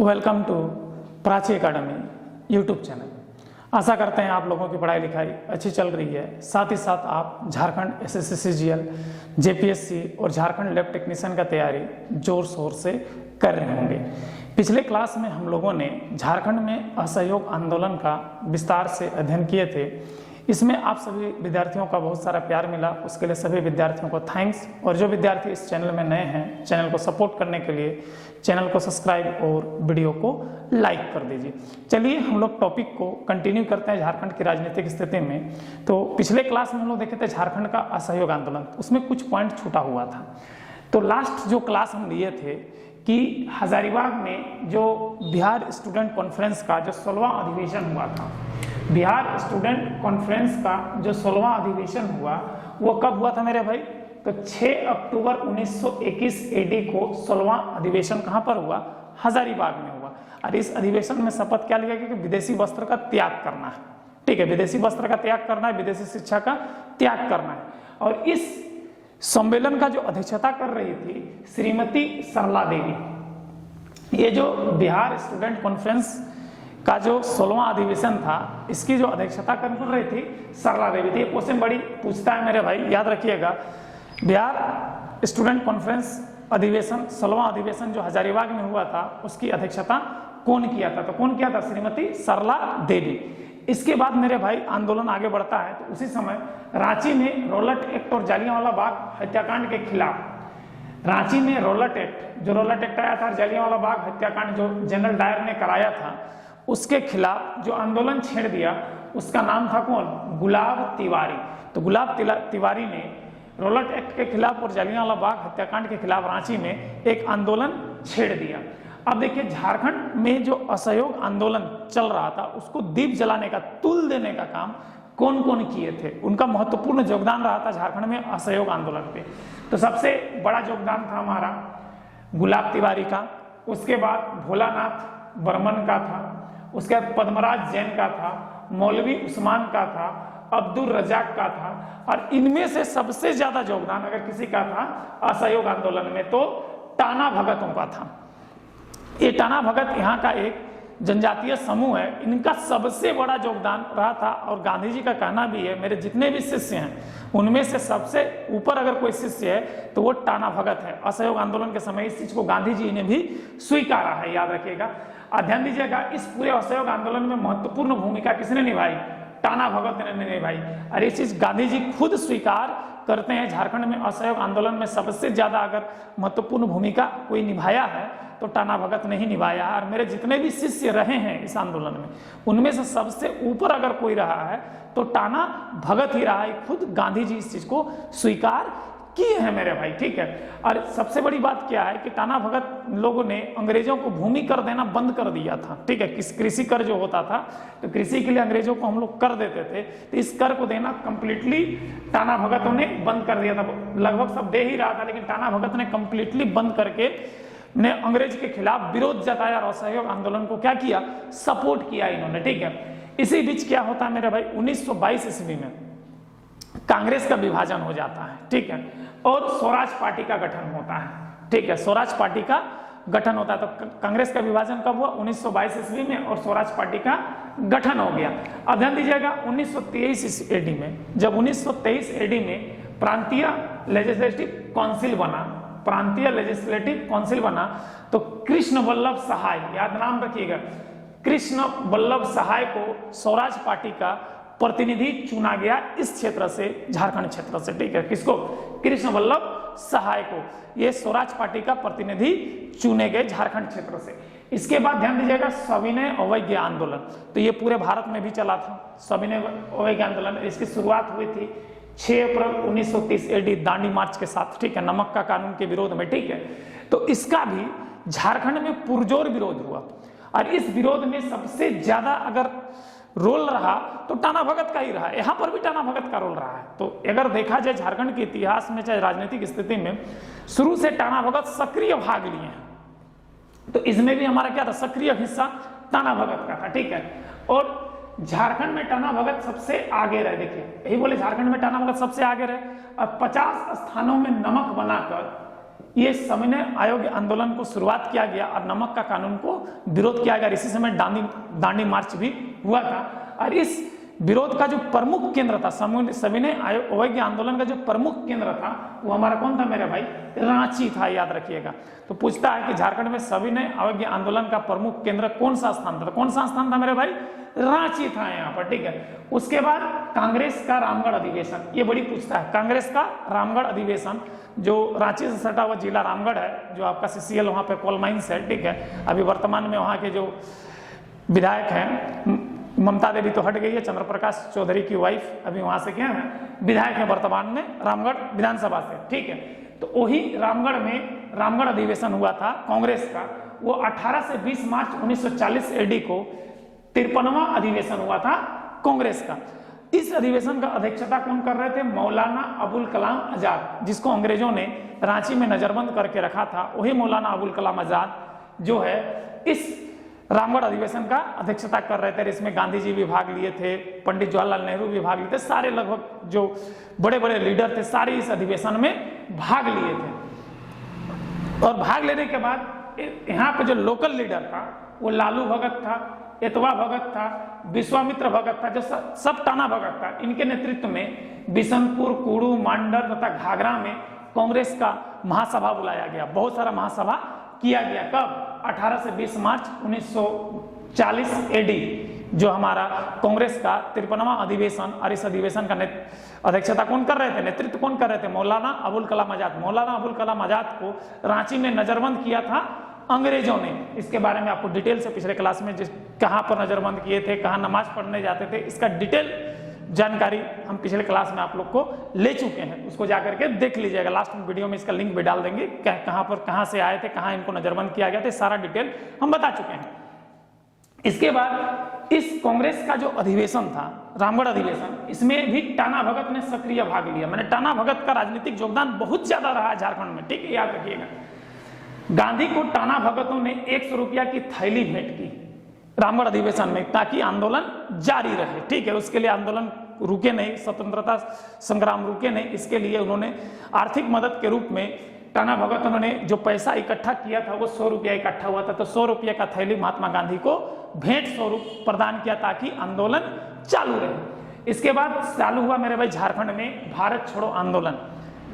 Welcome to Prachi academy YouTube channel. आशा करते हैं आप लोगों की पढ़ाई लिखाई अच्छी चल रही है। साथ ही साथ आप झारखंड एसएससी सीजीएल, जेपीएससी और झारखंड लैब टेक्नीशियन का तैयारी जोर शोर से कर रहे होंगे। पिछले क्लास में हम लोगों ने झारखंड में असहयोग आंदोलन का विस्तार से अध्ययन किए थे। इसमें आप सभी विद्यार्थियों का बहुत सारा प्यार मिला, उसके लिए सभी विद्यार्थियों को थैंक्स। और जो विद्यार्थी इस चैनल में नए हैं, चैनल को सपोर्ट करने के लिए चैनल को सब्सक्राइब और वीडियो को लाइक कर दीजिए। चलिए हम लोग टॉपिक को कंटिन्यू करते हैं झारखंड की राजनीतिक स्थिति में। तो पिछले क्लास में हम लोग देखे थे झारखंड का असहयोग आंदोलन, उसमें कुछ पॉइंट छूटा हुआ था। तो लास्ट जो क्लास हम लिए थे कि हजारीबाग में जो बिहार स्टूडेंट कॉन्फ्रेंस का जो 16वां अधिवेशन हुआ था, बिहार स्टूडेंट कॉन्फ्रेंस का जो 16वां अधिवेशन हुआ वो कब हुआ था मेरे भाई? तो 6 अक्टूबर 1921 एडी को 16वां अधिवेशन कहां पर हुआ? हजारीबाग में हुआ। और इस अधिवेशन में शपथ क्या लिया गया कि विदेशी वस्त्र का त्याग करना है। ठीक है, विदेशी वस्त्र का त्याग करना है, विदेशी शिक्षा का त्याग करना है। और इस सम्मेलन का जो अध्यक्षता कर रही थी श्रीमती सरला देवी। ये जो बिहार स्टूडेंट कॉन्फ्रेंस का जो 16वां अधिवेशन था, इसकी जो अध्यक्षता कर रही थी सरला देवी थी। क्वेश्चन बड़ी पूछता है मेरे भाई, याद रखिएगा। बिहार स्टूडेंट कॉन्फ्रेंस अधिवेशन 16वां अधिवेशन जो हजारीबाग में हुआ था, उसकी अध्यक्षता कौन किया था? तो कौन किया था? श्रीमती सरला देवी। इसके बाद मेरे भाई आंदोलन आगे बढ़ता है। तो उसी समय रांची में रॉलेट एक्ट और जालियांवाला बाग हत्याकांड के खिलाफ, रांची में रॉलेट एक्ट आया था, जालियांवाला बाग हत्याकांड जो जनरल डायर ने कराया था, उसके खिलाफ जो आंदोलन छेड़ दिया, उसका नाम था कौन? गुलाब तिवारी। तो गुलाब तिवारी ने रॉलेट एक्ट के खिलाफ और जालियांवाला बाग हत्याकांड के खिलाफ रांची में एक आंदोलन छेड़ दिया। अब देखिए, झारखंड में जो असहयोग आंदोलन चल रहा था, उसको दीप जलाने का, तुल देने का काम कौन कौन किए थे? उनका महत्वपूर्ण योगदान रहा था झारखंड में असहयोग आंदोलन पे। तो सबसे बड़ा योगदान था हमारा गुलाब तिवारी का, उसके बाद भोलानाथ बर्मन का था, उसके बाद पद्मराज जैन का था, मौलवी उस्मान का था, अब्दुल रजाक का था। और इनमें से सबसे ज्यादा योगदान अगर किसी का था असहयोग आंदोलन में, तो टाना भगतों का था। ये टाना भगत यहाँ का एक जनजातीय समूह है, इनका सबसे बड़ा योगदान रहा था। और गांधी जी का कहना भी है, मेरे जितने भी शिष्य हैं उनमें से सबसे ऊपर अगर कोई शिष्य है तो वो टाना भगत है। असहयोग आंदोलन के समय इस चीज को गांधी जी ने भी स्वीकारा है, याद रखिएगा। ध्यान दीजिएगा, इस पूरे असहयोग आंदोलन में महत्वपूर्ण भूमिका किसने निभाई? टाना भगत ने निभाई। और ये चीज गांधी जी खुद स्वीकार करते हैं। झारखंड में असहयोग आंदोलन में सबसे ज्यादा अगर महत्वपूर्ण भूमिका कोई निभाया है तो टाना भगत ने ही निभाया है। और मेरे जितने भी शिष्य रहे हैं इस आंदोलन में, उनमें से सबसे ऊपर अगर कोई रहा है तो टाना भगत ही रहा है। खुद गांधी जी इस चीज को स्वीकार किए हैं मेरे भाई। ठीक है, और सबसे बड़ी बात क्या है कि टाना भगत लोगों ने अंग्रेजों को भूमि कर देना बंद कर दिया था। ठीक है, कृषि कर जो होता था, तो कृषि के लिए अंग्रेजों को हम लोग कर देते थे, तो इस कर को देना कंप्लीटली टाना भगतों ने बंद कर दिया था। लगभग सब दे ही रहा था, लेकिन टाना भगत ने कंप्लीटली बंद करके ने अंग्रेज के खिलाफ विरोध जताया और असहयोग आंदोलन को क्या किया? सपोर्ट किया इन्होंने। ठीक है, इसी बीच क्या होता है मेरे भाई? 1922 ईस्वी में कांग्रेस का विभाजन हो जाता है। ठीक है, और स्वराज पार्टी का गठन होता है। ठीक है, स्वराज पार्टी का गठन होता है। तो कांग्रेस का विभाजन कब हुआ? 1922 ईस्वी में, और स्वराज पार्टी का गठन हो गया। अब ध्यान दीजिएगा, 1923 एडी में, जब 1923 एडी में प्रांतीय लेजिस्लेटिव काउंसिल बना, तो कृष्ण वल्लभ सहाय, याद नाम रखिएगा, कृष्ण वल्लभ सहाय को स्वराज पार्टी का प्रतिनिधि चुना गया इस क्षेत्र से, झारखंड क्षेत्र से। ठीक है, किसको? कृष्ण वल्लभ सहाय को ये स्वराज पार्टी का प्रतिनिधि चुने गए झारखंड क्षेत्र से। इसके बाद ध्यान दीजिएगा, सविनय अवज्ञा आंदोलन, तो ये पूरे भारत में भी चला था सविनय अवज्ञा आंदोलन। इसकी शुरुआत हुई थी 6 अप्रैल 1930 एडी दांडी मार्च के साथ। ठीक है, नमक का कानून के विरोध में। ठीक है, तो इसका भी झारखंड में पुरजोर विरोध हुआ। और इस विरोध में सबसे ज्यादा अगर रोल रहा तो टाना भगत का ही रहा। यहां पर भी टाना भगत का रोल रहा है। तो अगर देखा जाए झारखंड के इतिहास में, चाहे राजनीतिक स्थिति में, शुरू से टाना भगत सक्रिय भाग लिए हैं। तो इसमें भी हमारा क्या था? सक्रिय हिस्सा टाना भगत का था। ठीक है, और झारखंड में टाना भगत सबसे आगे रहे। देखिए, यही बोले झारखंड में टाना भगत सबसे आगे रहे। और 50 स्थानों में नमक बनाकर ये सविनय आयोग आंदोलन को शुरुआत किया गया और नमक का कानून को विरोध किया गया। इसी समय दांडी मार्च भी हुआ था। और इस विरोध का जो प्रमुख केंद्र था, सविनय अवज्ञा आंदोलन का जो प्रमुख केंद्र था वो हमारा कौन था मेरे भाई? रांची था, याद रखिएगा। तो पूछता है कि झारखंड में सविनय अवज्ञा आंदोलन का प्रमुख केंद्र कौन सा स्थान था? तो कौन सा स्थान था मेरे भाई? रांची था यहाँ पर, ठीक है। उसके बाद कांग्रेस का रामगढ़ अधिवेशन, ये बड़ी पूछता है। कांग्रेस का रामगढ़ अधिवेशन जो रांची से सटा हुआ जिला रामगढ़ है, जो आपका CCL वहाँ पे कोल माइंस है, ठीक है। अभी वर्तमान में वहाँ के जो विधायक हैं, ममता देवी तो हट गई है, चंद्र प्रकाश चौधरी की वाइफ अभी वहां से क्या है, विधायक है वर्तमान में रामगढ़ विधानसभा से, ठीक है। तो वही रामगढ़ में रामगढ़ अधिवेशन हुआ था कांग्रेस का। वो 18 से 20 मार्च 1940 AD को 53वां अधिवेशन हुआ था कांग्रेस का। इस अधिवेशन का अध्यक्षता कौन कर रहे थे? मौलाना अबुल कलाम आजाद, जिसको अंग्रेजों ने रांची में नजरबंद करके रखा था। वही मौलाना अबुल कलाम आजाद जो है इस रामगढ़ अधिवेशन का अध्यक्षता कर रहे थे। इसमें गांधी जी भी भाग लिए थे, पंडित जवाहरलाल नेहरू भी भाग लिए थे, सारे लगभग जो बड़े बड़े लीडर थे सारे इस अधिवेशन में भाग लिए थे। और भाग लेने के बाद यहाँ पे जो लोकल लीडर था वो लालू भगत था, एतवा भगत था, विश्वामित्र भगत था, जो सब टाना भगत था। इनके नेतृत्व में बिशनपुर, कुड़ू, मांडर तथा घाघरा में कांग्रेस का महासभा बुलाया गया। बहुत सारा महासभा किया गया। कब? 18 से 20 मार्च 1940 AD जो हमारा कांग्रेस का 53वां अधिवेशन। और इस अधिवेशन का अध्यक्षता कौन कर रहे थे, नेतृत्व कौन कर रहे थे? मौलाना अबुल कलाम आजाद। मौलाना अबुल कलाम आजाद को रांची में नजरबंद किया था अंग्रेजों ने। इसके बारे में आपको डिटेल से पिछले क्लास में कहाँ पर नजरबंद किए थे, कहाँ नमाज पढ़ने जाते थे, इसका डिटेल जानकारी हम पिछले क्लास में आप लोग को ले चुके हैं। उसको जाकर के देख लीजिएगा। लास्ट में वीडियो में इसका लिंक भी डाल देंगे, कहाँ पर कहाँ से आए थे, कहाँ इनको नजरबंद किया गया था, सारा डिटेल हम बता चुके हैं। इसके बाद इस कांग्रेस का जो अधिवेशन था, रामगढ़ अधिवेशन, इसमें भी टाना भगत ने सक्रिय भाग लिया। मैंने टाना भगत का राजनीतिक योगदान बहुत ज्यादा रहा झारखंड में, ठीक है, याद रखिएगा। गांधी को टाना भगतों ने 100 रुपया की थैली भेंट की रामगढ़ अधिवेशन में, ताकि आंदोलन जारी रहे, ठीक है। उसके लिए आंदोलन रुके नहीं, स्वतंत्रता संग्राम रुके नहीं। इसके लिए उन्होंने आर्थिक मदद के रूप में टाना भगत उन्होंने जो पैसा इकट्ठा किया था वो 100 रुपया इकट्ठा हुआ था। तो 100 रुपये का थैली महात्मा गांधी को भेंट स्वरूप प्रदान किया ताकि आंदोलन चालू रहे। इसके बाद चालू हुआ मेरे भाई झारखंड में भारत छोड़ो आंदोलन।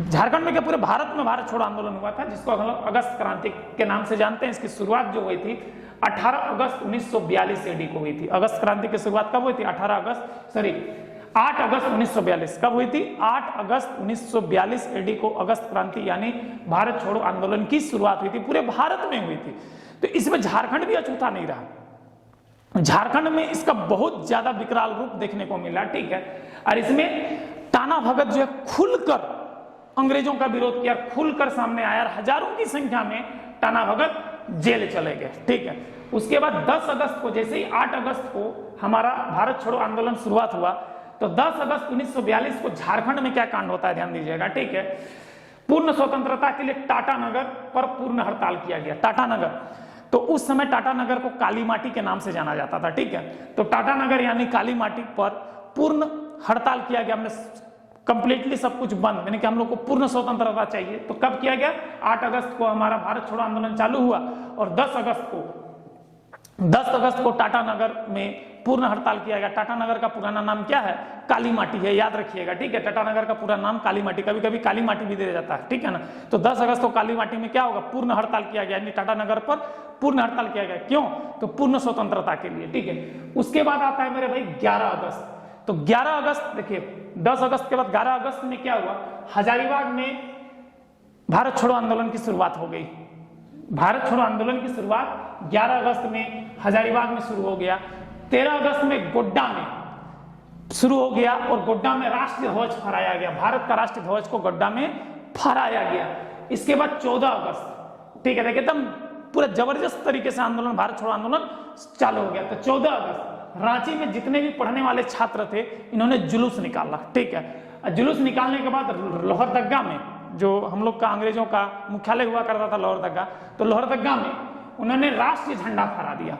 झारखंड में क्या पूरे भारत में भारत छोड़ो आंदोलन हुआ था, जिसको हम लोग अगस्त क्रांति के नाम से जानते हैं। इसकी शुरुआत जो हुई थी 18 अगस्त 1942 AD को हुई थी। अगस्त क्रांति की शुरुआत कब हुई थी? 8 अगस्त 1942। कब हुई थी? 8 अगस्त 1942 AD को अगस्त क्रांति यानी भारत छोड़ो आंदोलन की शुरुआत हुई थी। पूरे भारत में हुई थी। तो इसमें झारखंड भी अछूता नहीं रहा। झारखंड में इसका बहुत ज्यादा विकराल रूप देखने को मिला, ठीक है। और इसमें टाना भगत जो है खुलकर अंग्रेजों का विरोध किया, खुलकर सामने आया। हजारों की संख्या में टाना भगत जेल चले गए, ठीक है। उसके बाद 10 अगस्त को, जैसे ही 8 अगस्त को हमारा भारत छोड़ो आंदोलन शुरुआत हुआ, तो 10 अगस्त 1942 को झारखंड में क्या कांड होता है ध्यान दीजिएगा, ठीक है। पूर्ण स्वतंत्रता के लिए टाटा नगर पर पूर्ण हड़ताल किया गया। टाटा नगर, तो उस समय टाटा नगर को काली माटी के नाम से जाना जाता था, ठीक है। तो टाटा नगर यानी काली माटी पर पूर्ण हड़ताल किया गया। हमने कंप्लीटली सब कुछ बंद, यानी कि हम लोग को पूर्ण स्वतंत्रता चाहिए। तो कब किया गया? 8 अगस्त को हमारा भारत छोड़ो आंदोलन चालू हुआ। और 10 अगस्त को टाटा नगर में पूर्ण हड़ताल किया गया। टाटा नगर का पुराना नाम क्या है? काली माटी है, याद रखिएगा, ठीक है। टाटा नगर का पूरा नाम काली माटी, कभी कभी काली माटी भी दे जाता है, ठीक है ना। तो 10 अगस्त को काली माटी में क्या होगा? पूर्ण हड़ताल किया गया, यानी टाटा नगर पर पूर्ण हड़ताल किया गया। क्यों? तो पूर्ण स्वतंत्रता के लिए, ठीक है। उसके बाद आता है मेरे भाई 11 अगस्त। तो 11 अगस्त देखिए, 10 अगस्त के बाद 11 अगस्त में क्या हुआ? हजारीबाग में भारत छोड़ो आंदोलन की शुरुआत हो गई। भारत छोड़ो आंदोलन की शुरुआत 11 अगस्त में हजारीबाग में शुरू हो गया। 13 अगस्त में गोड्डा में शुरू हो गया और गोड्डा में राष्ट्रीय ध्वज फहराया गया। भारत का राष्ट्रीय ध्वज को गोड्डा में फहराया गया। इसके बाद 14 अगस्त, ठीक है, देखिए एकदम पूरा जबरदस्त तरीके से आंदोलन, भारत छोड़ो आंदोलन चालू हो गया। तो 14 अगस्त रांची में जितने भी पढ़ने वाले छात्र थे, इन्होंने जुलूस निकाला, ठीक है। जुलूस निकालने के बाद लोहरदगा में, जो हम लोग का अंग्रेजों का मुख्यालय हुआ करता था लोहरदगा, तो लोहरदगा में उन्होंने राष्ट्रीय झंडा फहरा दिया,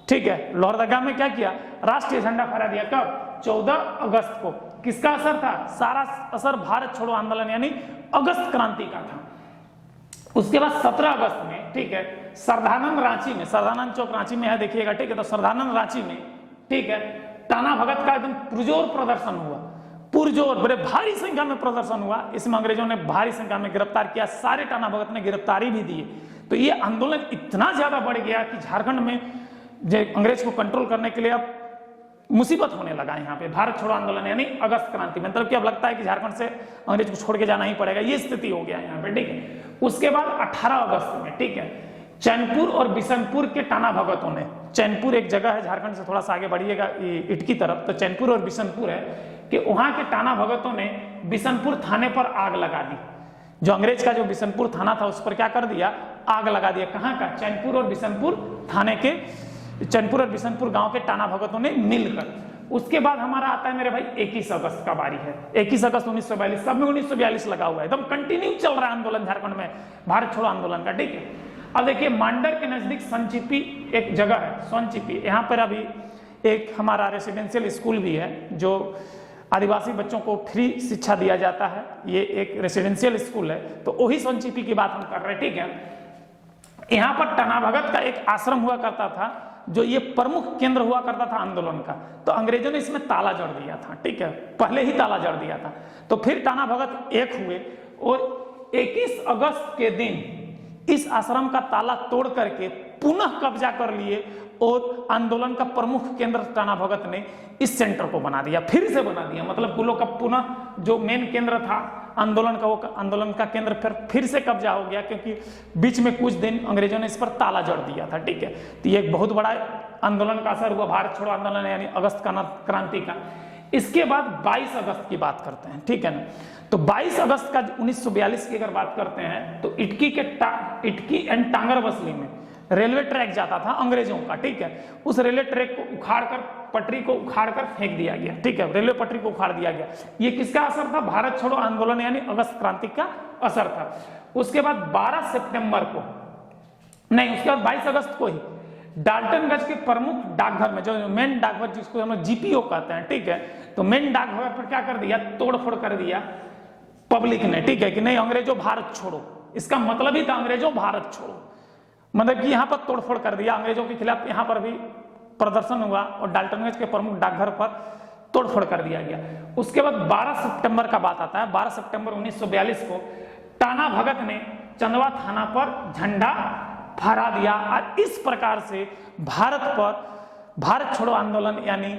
ठीक है। लोहरदगा में क्या किया? राष्ट्रीय झंडा फहरा दिया। कब? 14 अगस्त को। किसका असर था? सारा असर भारत छोड़ो आंदोलन यानी अगस्त क्रांति का था। उसके बाद 17 अगस्त में, ठीक है, सरदानंद रांची में, सरदानंद चौक रांची में है, देखिएगा, ठीक है, तो सरदानंद रांची में, ठीक है, टाना भगत का एकदम पुरजोर प्रदर्शन हुआ, पुरजोर, बड़े भारी संख्या में प्रदर्शन हुआ। इसमें अंग्रेजों ने भारी संख्या में गिरफ्तार किया, सारे टाना भगत ने गिरफ्तारी भी दी। तो ये आंदोलन इतना ज्यादा बढ़ गया कि झारखंड में अंग्रेज को कंट्रोल करने के लिए अब मुसीबत होने लगा। यहाँ पे भारत छोड़ो आंदोलन यानी अगस्त क्रांति, मतलब कि अब लगता है कि झारखंड से अंग्रेज को छोड़ के जाना ही पड़ेगा, ये स्थिति हो गया यहाँ पे, ठीक है। उसके बाद 18 अगस्त में, ठीक है, चैनपुर और बिशनपुर के टाना भगतों ने, चैनपुर एक जगह है झारखंड से थोड़ा सा आगे बढ़िएगा इटकी तरफ, तो चैनपुर और बिशनपुर है कि वहां के टाना भगतों ने बिशनपुर थाने पर आग लगा दी। जो अंग्रेज का जो बिशनपुर थाना था उस पर क्या कर दिया, आग लगा दिया। कहाँ का, चैनपुर और बिशनपुर थाने के, चैनपुर और बिशनपुर गांव के टाना भगतों ने मिलकर। उसके बाद हमारा आता है मेरे भाई 21 अगस्त का बारी है, 21 अगस्त 1942, सब में 1942 लगा हुआ है, एकदम कंटिन्यू चल रहा है आंदोलन झारखंड में भारत छोड़ो आंदोलन का, ठीक है। अब देखिए मांडर के नजदीक संचिपी एक जगह है, संचिपी, यहाँ पर अभी एक हमारा रेसिडेंशियल स्कूल भी है जो आदिवासी बच्चों को फ्री शिक्षा दिया जाता है, ये एक रेसिडेंशियल स्कूल है, तो वही संचिपी की बात हम कर रहे हैं, ठीक है। यहाँ पर टाना भगत का एक आश्रम हुआ करता था, जो ये प्रमुख केंद्र हुआ करता था आंदोलन का, तो अंग्रेजों ने इसमें ताला जड़ दिया था, ठीक है, पहले ही ताला जड़ दिया था। तो फिर टाना भगत एक हुए और 21 अगस्त के दिन इस आश्रम का ताला तोड़ करके पुनः कब्जा कर लिए और आंदोलन का प्रमुख केंद्र टाना भगत ने इस सेंटर को बना दिया, फिर से बना दिया, मतलब कुल्लो का पुनः जो मेन केंद्र था आंदोलन का, वो आंदोलन का केंद्र फिर से कब्जा हो गया, क्योंकि बीच में कुछ दिन अंग्रेजों ने इस पर ताला जड़ दिया था, ठीक है। तो ये एक बहुत बड़ा आंदोलन का असर हुआ भारत छोड़ो आंदोलन यानी अगस्त क्रांति का। इसके बाद 22 अगस्त की बात करते हैं, ठीक है ना। तो 22 अगस्त का 1942 की अगर बात करते हैं तो इटकी एंड टांगर बसली में रेलवे ट्रैक जाता था अंग्रेजों का, ठीक है। उस रेलवे ट्रैक को उखाड़कर, पटरी को उखाड़कर फेंक दिया गया, ठीक है, रेलवे पटरी को उखाड़ दिया गया। ये किसका असर था, भारत छोड़ो आंदोलन यानी अगस्त क्रांति का असर था। उसके बाद 12 सितंबर को, नहीं, उसके बाद 22 अगस्त को ही डाल्टनगंज के प्रमुख डाकघर में, जो मेन डाकघर जिसको हम लोग जीपीओ कहते हैं, ठीक है, तो मेन डाकघर पर क्या कर दिया, तोड़फोड़ कर दिया पब्लिक ने, ठीक है, कि नहीं अंग्रेजों भारत छोड़ो, इसका मतलब ही था अंग्रेजों भारत छोड़ो, मतलब कि यहाँ पर तोड़फोड़ कर दिया अंग्रेजों के खिलाफ। यहाँ पर भी प्रदर्शन हुआ और डाल्टनगंज के प्रमुख डाकघर पर तोड़फोड़ कर दिया गया। उसके बाद 12 सितंबर का बात आता है, 12 सितंबर 1942 को टाना भगत ने चंदवा थाना पर झंडा फहरा दिया और इस प्रकार से भारत पर भारत छोड़ो आंदोलन यानी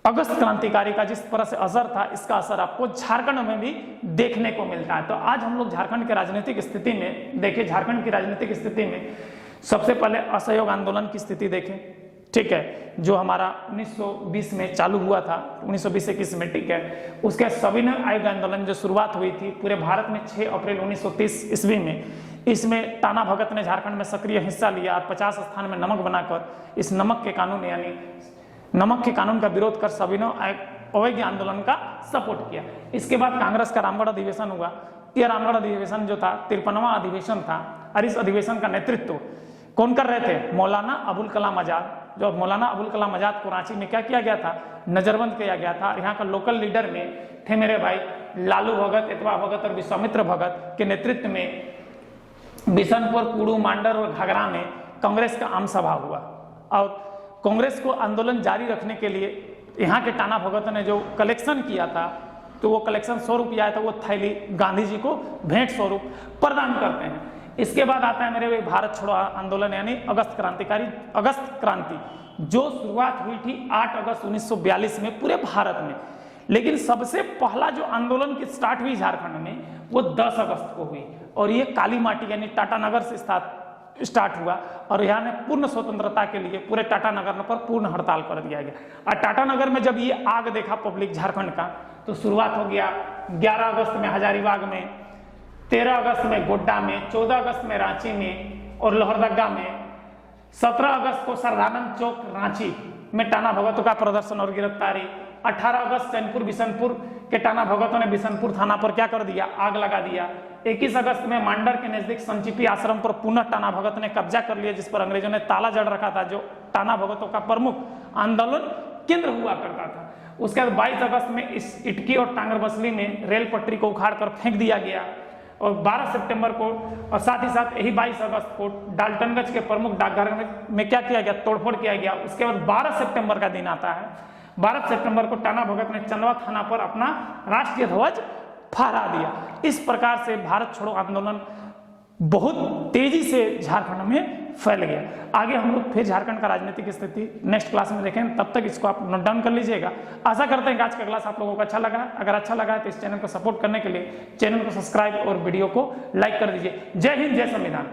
अगस्त क्रांतिकारी का जिस तरह से असर था, इसका असर आपको झारखंड में भी देखने को मिलता है। तो आज हम लोग झारखंड के राजनीतिक स्थिति में देखें, झारखंड की राजनीतिक स्थिति में सबसे पहले असहयोग आंदोलन की स्थिति देखें, ठीक है, जो हमारा 1920 में चालू हुआ था, 1920-21 में, ठीक है। उसके सविनय आयोग आंदोलन जो शुरुआत हुई थी पूरे भारत में 6 अप्रैल 1930 ईस्वी में, इसमें टाना भगत ने झारखंड में सक्रिय हिस्सा लिया और 50 स्थान में नमक बनाकर इस नमक के कानून यानी नमक के कानून का विरोध कर सविनय अवैध आंदोलन का सपोर्ट किया। इसके बाद कांग्रेस का रामगढ़ अधिवेशन हुआ। यह रामगढ़ अधिवेशन जो था 53वां अधिवेशन था और इस अधिवेशन का नेतृत्व कौन कर रहे थे, मौलाना अबुल कलाम आजाद। जो मौलाना अबुल कलाम आजाद को रांची में क्या किया गया था, नजरबंद किया गया था। यहाँ का लोकल लीडर में थे मेरे भाई लालू भगत, एतवा भगत और विश्वामित्र भगत के नेतृत्व में बिशनपुर, कुड़ू, मांडर और घाघरा में कांग्रेस का आम सभा हुआ और कांग्रेस को आंदोलन जारी रखने के लिए यहाँ के टाना भगत ने जो कलेक्शन किया था, तो वो कलेक्शन 100 रुपया आया था, वो थैली गांधी जी को भेंट स्वरूप प्रदान करते हैं। इसके बाद आता है मेरे भारत छोड़ो आंदोलन यानी अगस्त क्रांति, जो शुरुआत हुई थी 8 अगस्त 1942 में पूरे भारत में। लेकिन सबसे पहला जो आंदोलन की स्टार्ट हुई झारखंड में वो 10 अगस्त को हुई और ये काली माटी यानी टाटानगर से स्टार्ट हुआ और यहाँ ने पूर्ण स्वतंत्रता के लिए पूरे टाटानगर पर पूर्ण हड़ताल कर दिया गया। और टाटानगर में जब ये आग देखा पब्लिक झारखंड का, तो शुरुआत हो गया 11 अगस्त में हजारीबाग में, 13 अगस्त में गोड्डा में, 14 अगस्त में रांची में और लोहरदगा में, 17 अगस्त को सरदानंद चौक रांची में टाना भगतों का प्रदर्शन और गिरफ्तारी, 18 अगस्त चैनपुर बिशनपुर के टाना भगतों ने बिशनपुर थाना पर क्या कर दिया, आग लगा दिया। 21 अगस्त में मांडर के नजदीक संचिपी आश्रम पर पुनः टाना भगत ने कब्जा कर लिया, जिस पर अंग्रेजों ने ताला जड़ रखा था, जो टाना भगतों का प्रमुख आंदोलन केंद्र हुआ करता था। उसके बाद 22 अगस्त में इस इटकी और टांगर बसली में रेल पटरी को उखाड़ कर फेंक दिया गया और 12 सितंबर को, और साथ ही साथ यही 22 अगस्त को डाल्टनगंज के प्रमुख डाकघर में क्या किया गया, तोड़फोड़ किया गया। उसके बाद 12 सितंबर का दिन आता है। 12 सितंबर को टाना भगत ने चंदवा थाना पर अपना राष्ट्रीय ध्वज फहरा दिया। इस प्रकार से भारत छोड़ो आंदोलन बहुत तेजी से झारखंड में फैल गया। आगे हम लोग फिर झारखंड का राजनीतिक स्थिति नेक्स्ट क्लास में देखें, तब तक इसको आप नोट डाउन कर लीजिएगा। आशा करते हैं कि आज का क्लास आप लोगों को अच्छा लगा। अगर अच्छा लगा है तो इस चैनल को सपोर्ट करने के लिए चैनल को सब्सक्राइब और वीडियो को लाइक कर दीजिए। जय हिंद, जय संविधान।